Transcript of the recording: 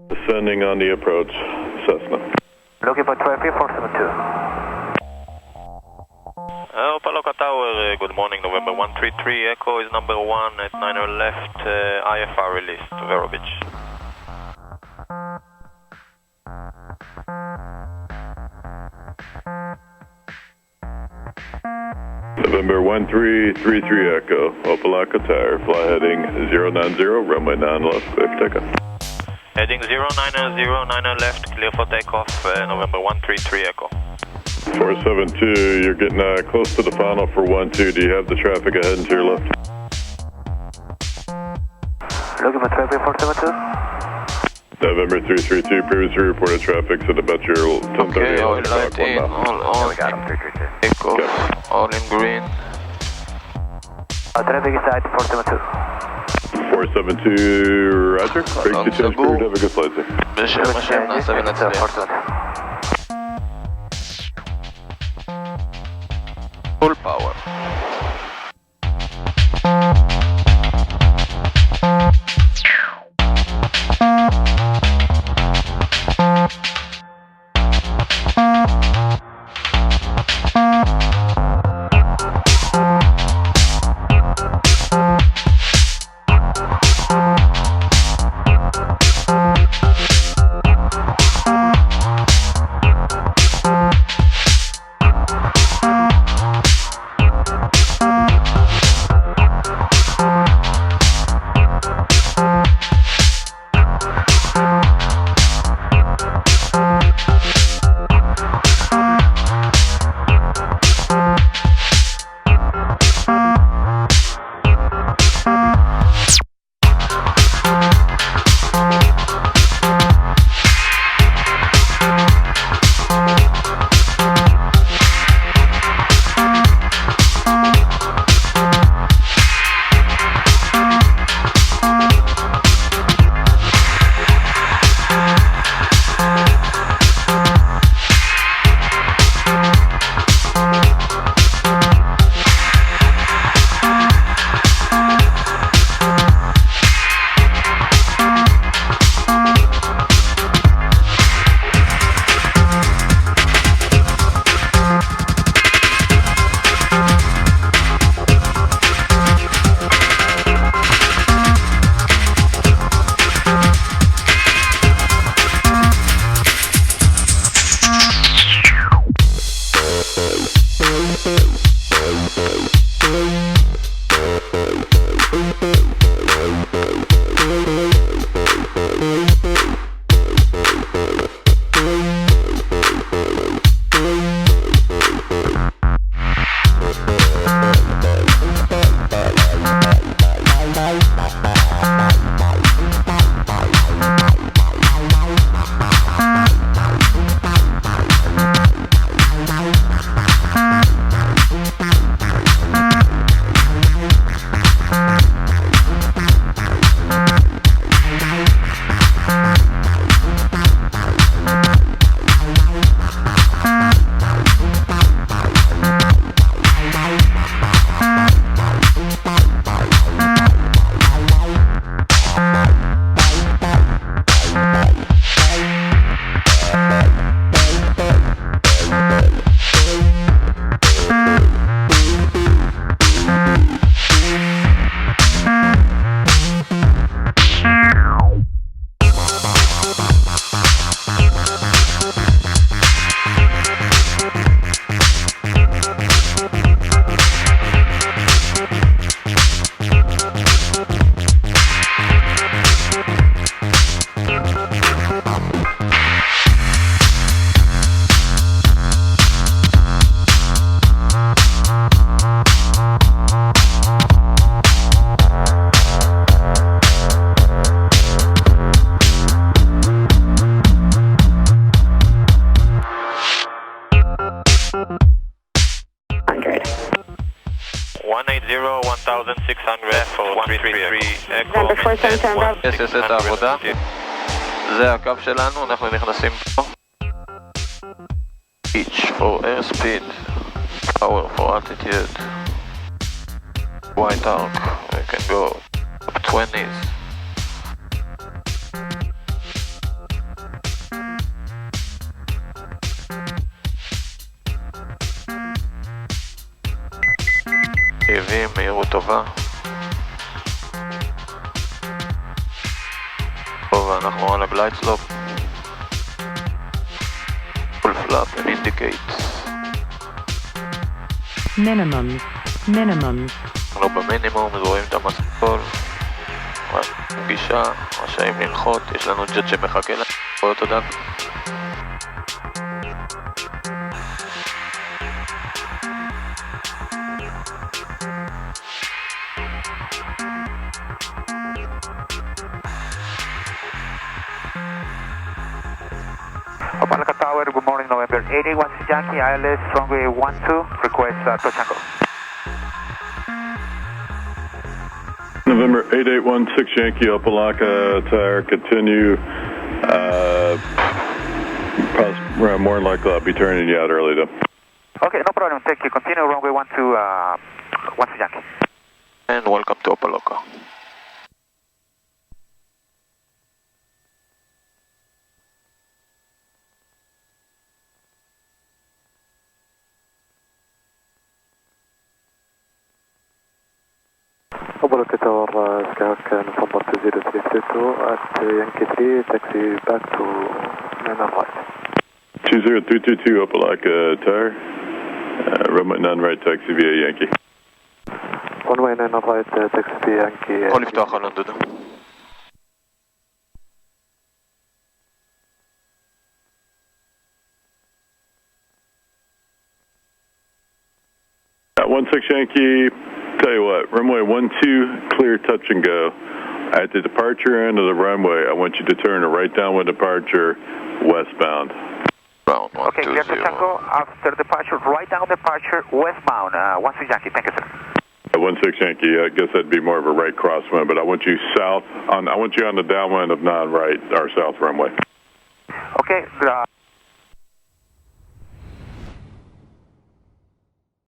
Descending on the approach, Cessna. Looking for traffic 472. Opaloka Tower, good morning, November 133, Echo is number 1 at 9 left, IFR released, Vero Beach. November 1333 Echo, Opalaka Tower, fly heading 090, runway 9 left, clear for takeoff. Heading 090, left, clear for takeoff, November 133 Echo. 472, you're getting close to the final for 12. Do you have the traffic ahead and to your left? Looking for traffic 472. November 332, previously reported traffic's at about your 10:30. Okay, all light in, all We got him, 332. Echo, all in green. Traffic is at 472. 472, roger. Break Hello, 2 times Sabu. cleared, have a good flight, sir. בשם נעשה ונצליח. 472. Full power. יש את העבודה, זה הקו שלנו, אנחנו נכנסים פה. Pitch for airspeed, power for altitude, white arc, we can go up 20s, 70, מהירות טובה. טוב, אנחנו על הגלייד סלופ. Full flap and indicate. minimum. לא במינימום, רואים את המסלול. פגישה, רשאים לנחות, יש לנו ג'ט שמחכה לנו. רואה אותו דק. Opalaka Tower, good morning, November 881 Yankee, ILS, runway 12, request touch and go. November 8816 Yankee, Opalaka Tower, continue. More than likely I'll be turning you out early though. Okay, no problem, thank you. Continue, runway 12 Yankee. And welcome to Opalaka. Opalaka Tower, Skyhawk, November 2032 at Yankee 3, taxi back to main right. 20322 Opalaka Tower, runway 9 right, taxi via Yankee. Runway 9 right, taxi via Yankee. יכול לפתוח חלון דודו. At 16 Yankee, tell you what, runway 12, clear touch and go. At the departure end of the runway, I want you to turn a right downwind departure westbound. Round 120. Okay, clear to Tango, after departure, right down departure, westbound, 16 Yankee, thank you, sir. At 16 Yankee, I guess that'd be more of a right crosswind, but I want you south, I want you on the downwind of 9 right, or south runway. Okay,